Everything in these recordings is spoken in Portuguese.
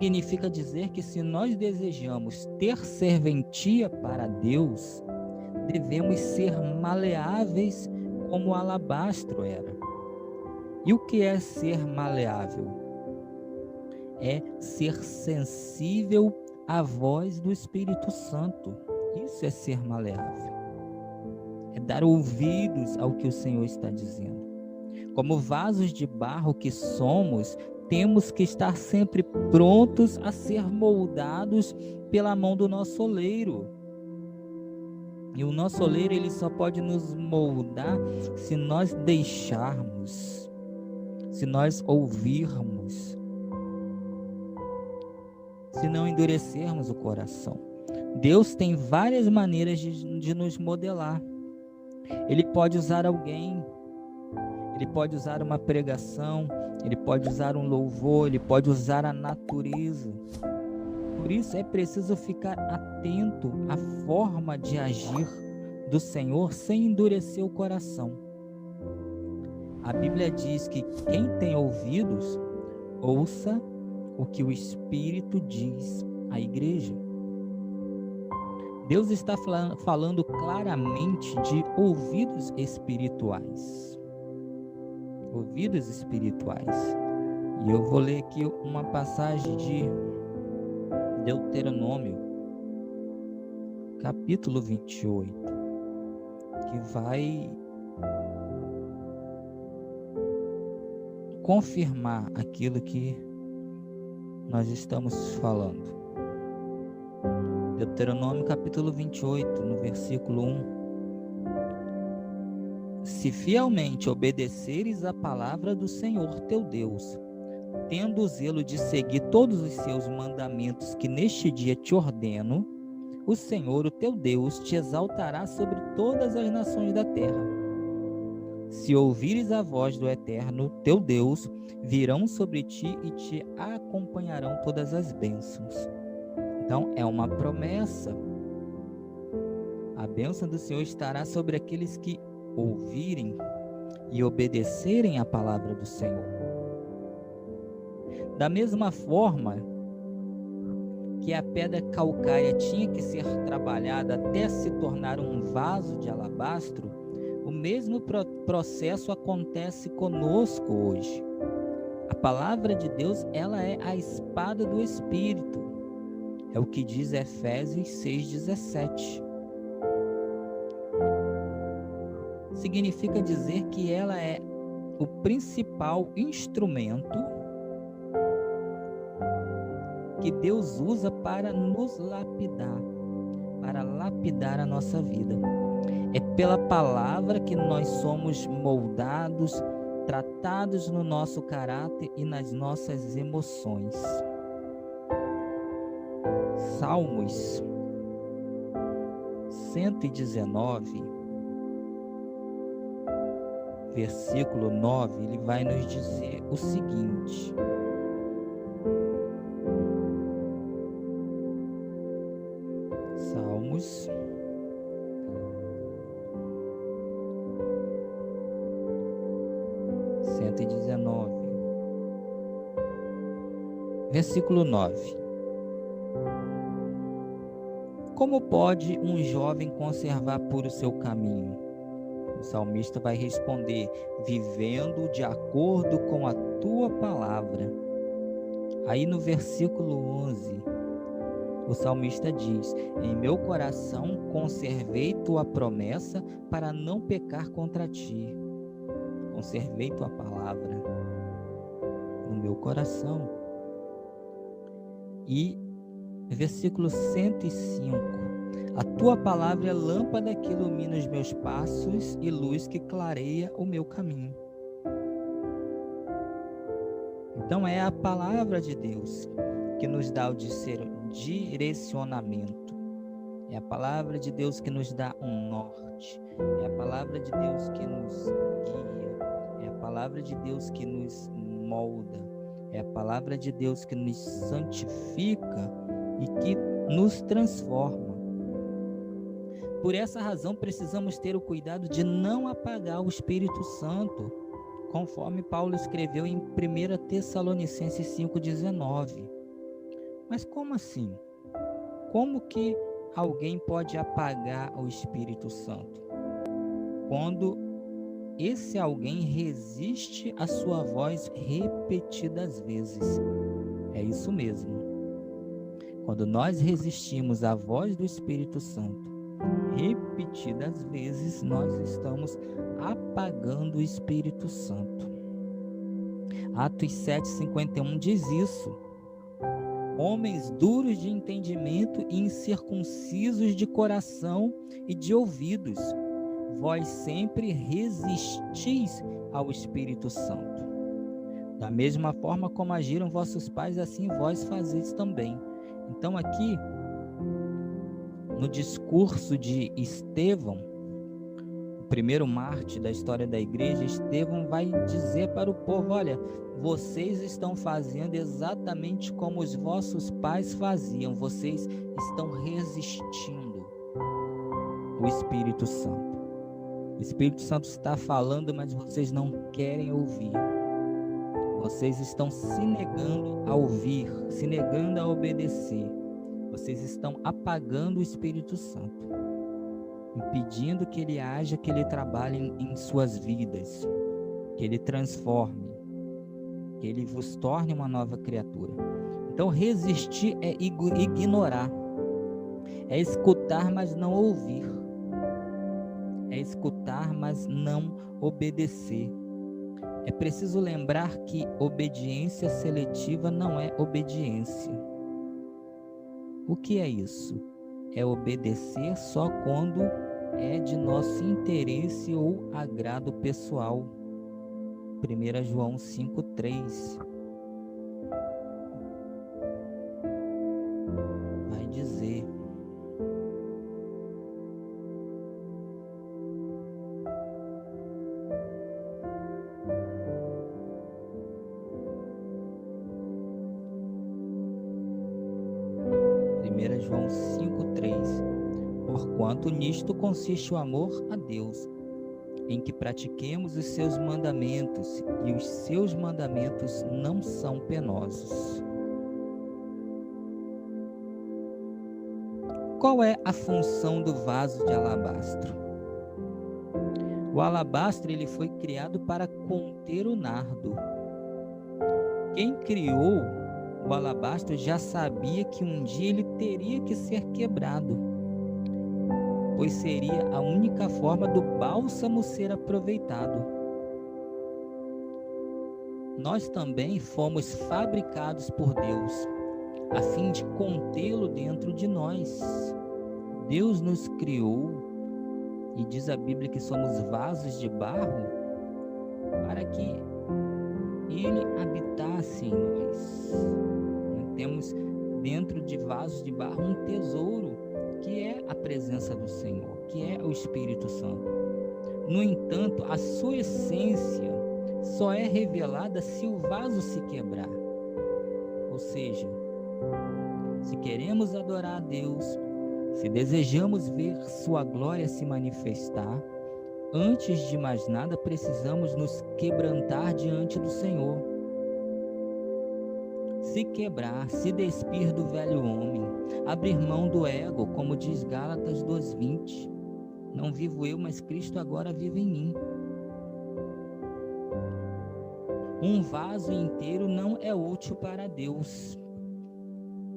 significa dizer que se nós desejamos ter serventia para Deus, devemos ser maleáveis como o alabastro era. E o que é ser maleável? É ser sensível à voz do Espírito Santo. Isso é ser maleável. É dar ouvidos ao que o Senhor está dizendo. Como vasos de barro que somos, temos que estar sempre prontos a ser moldados pela mão do nosso oleiro. E o nosso oleiro, ele só pode nos moldar se nós deixarmos, se nós ouvirmos, se não endurecermos o coração. Deus tem várias maneiras de nos modelar. Ele pode usar alguém, ele pode usar uma pregação, ele pode usar um louvor, ele pode usar a natureza. Por isso é preciso ficar atento à forma de agir do Senhor sem endurecer o coração. A Bíblia diz que quem tem ouvidos, ouça o que o Espírito diz à igreja. Deus está falando claramente de ouvidos espirituais. Ouvidos espirituais. E eu vou ler aqui uma passagem de Deuteronômio, capítulo 28, que vai confirmar aquilo que nós estamos falando. Deuteronômio capítulo 28, no versículo 1. Se fielmente obedeceres a palavra do Senhor teu Deus, tendo o zelo de seguir todos os seus mandamentos que neste dia te ordeno, o Senhor, o teu Deus, te exaltará sobre todas as nações da terra. Se ouvires a voz do Eterno, teu Deus, virão sobre ti e te acompanharão todas as bênçãos. Então, é uma promessa. A bênção do Senhor estará sobre aqueles que ouvirem e obedecerem à palavra do Senhor. Da mesma forma que a pedra calcária tinha que ser trabalhada até se tornar um vaso de alabastro, o mesmo processo acontece conosco hoje. A palavra de Deus, ela é a espada do Espírito. É o que diz Efésios 6,17. Significa dizer que ela é o principal instrumento que Deus usa para nos lapidar, para lapidar a nossa vida. É pela palavra que nós somos moldados, tratados no nosso caráter e nas nossas emoções. Salmos 119, versículo 9, ele vai nos dizer o seguinte: Salmos 119, versículo 9. Como pode um jovem conservar puro o seu caminho? O salmista vai responder: vivendo de acordo com a tua palavra. Aí no versículo 11, o salmista diz: em meu coração conservei tua promessa para não pecar contra ti. Conservei tua palavra no meu coração. E versículo 105. A tua palavra é lâmpada que ilumina os meus passos e luz que clareia o meu caminho. Então é a palavra de Deus que nos dá o direcionamento. É a palavra de Deus que nos dá um norte. É a palavra de Deus que nos guia. É a palavra de Deus que nos molda. É a palavra de Deus que nos santifica e que nos transforma. Por essa razão, precisamos ter o cuidado de não apagar o Espírito Santo, conforme Paulo escreveu em 1 Tessalonicenses 5,19. Mas como assim? Como que alguém pode apagar o Espírito Santo? Quando esse alguém resiste à sua voz repetidas vezes. É isso mesmo. Quando nós resistimos à voz do Espírito Santo repetidas vezes, nós estamos apagando o Espírito Santo. Atos 7:51 diz isso. Homens duros de entendimento e incircuncisos de coração e de ouvidos, vós sempre resistis ao Espírito Santo. Da mesma forma como agiram vossos pais, assim vós fazeis também. Então aqui, no discurso de Estevão, o primeiro mártir da história da igreja, Estevão vai dizer para o povo: olha, vocês estão fazendo exatamente como os vossos pais faziam, vocês estão resistindo ao Espírito Santo. O Espírito Santo está falando, mas vocês não querem ouvir. Vocês estão se negando a ouvir, se negando a obedecer. Vocês estão apagando o Espírito Santo, impedindo que ele haja, que ele trabalhe em suas vidas, que ele transforme, que ele vos torne uma nova criatura. Então, resistir é ignorar, é escutar, mas não ouvir, é escutar, mas não obedecer. É preciso lembrar que obediência seletiva não é obediência. O que é isso? É obedecer só quando é de nosso interesse ou agrado pessoal. 1 João 5:3 vai dizer: João 5:3 Porquanto nisto consiste o amor a Deus, em que pratiquemos os seus mandamentos, e os seus mandamentos não são penosos. Qual é a função do vaso de alabastro? O alabastro ele foi criado para conter o nardo. Quem criou o alabastro já sabia que um dia ele teria que ser quebrado, pois seria a única forma do bálsamo ser aproveitado. Nós também fomos fabricados por Deus, a fim de contê-lo dentro de nós. Deus nos criou, e diz a Bíblia que somos vasos de barro, para que ele habitasse em nós. Temos dentro de vasos de barro um tesouro, que é a presença do Senhor, que é o Espírito Santo. No entanto, a sua essência só é revelada se o vaso se quebrar. Ou seja, se queremos adorar a Deus, se desejamos ver sua glória se manifestar, antes de mais nada precisamos nos quebrantar diante do Senhor. Se quebrar, se despir do velho homem, abrir mão do ego, como diz Gálatas 2:20. Não vivo eu, mas Cristo agora vive em mim. Um vaso inteiro não é útil para Deus.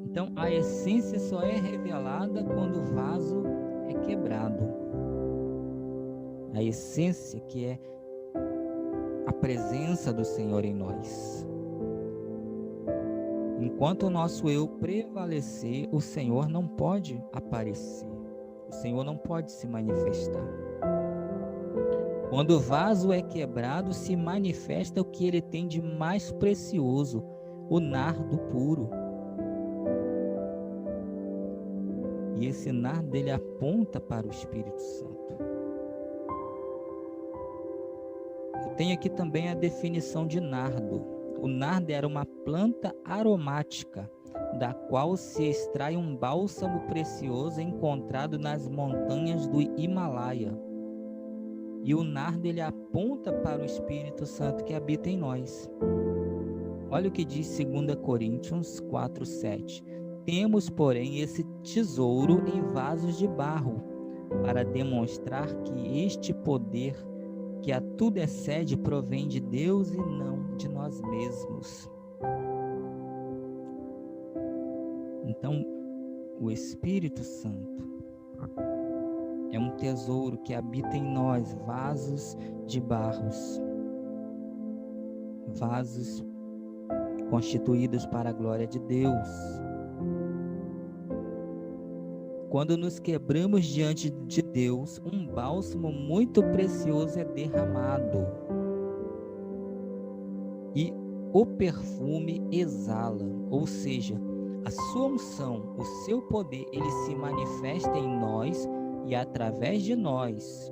Então, a essência só é revelada quando o vaso é quebrado. A essência que é a presença do Senhor em nós. Enquanto o nosso eu prevalecer, o Senhor não pode aparecer. O Senhor não pode se manifestar. Quando o vaso é quebrado, se manifesta o que ele tem de mais precioso, o nardo puro. E esse nardo, ele aponta para o Espírito Santo. Eu tenho aqui também a definição de nardo. O nardo era uma planta aromática, da qual se extrai um bálsamo precioso encontrado nas montanhas do Himalaia. E o nardo ele aponta para o Espírito Santo que habita em nós. Olha o que diz 2 Coríntios 4:7. Temos, porém, esse tesouro em vasos de barro, para demonstrar que este poder, que a tudo excede, provém de Deus e não de nós mesmos. Então, o Espírito Santo é um tesouro que habita em nós, vasos de barros, vasos constituídos para a glória de Deus. Quando nos quebramos diante de Deus, um bálsamo muito precioso é derramado. E o perfume exala, ou seja, a sua unção, o seu poder, ele se manifesta em nós e através de nós.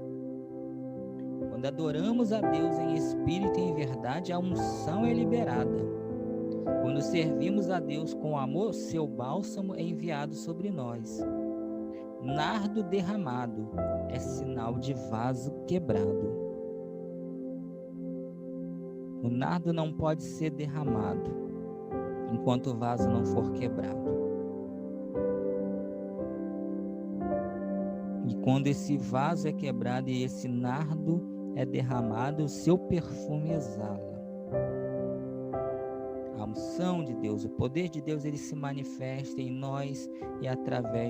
Quando adoramos a Deus em espírito e em verdade, a unção é liberada. Quando servimos a Deus com amor, seu bálsamo é enviado sobre nós. Nardo derramado é sinal de vaso quebrado. O nardo não pode ser derramado enquanto o vaso não for quebrado. E quando esse vaso é quebrado e esse nardo é derramado, o seu perfume exala. A unção de Deus, o poder de Deus, ele se manifesta em nós e através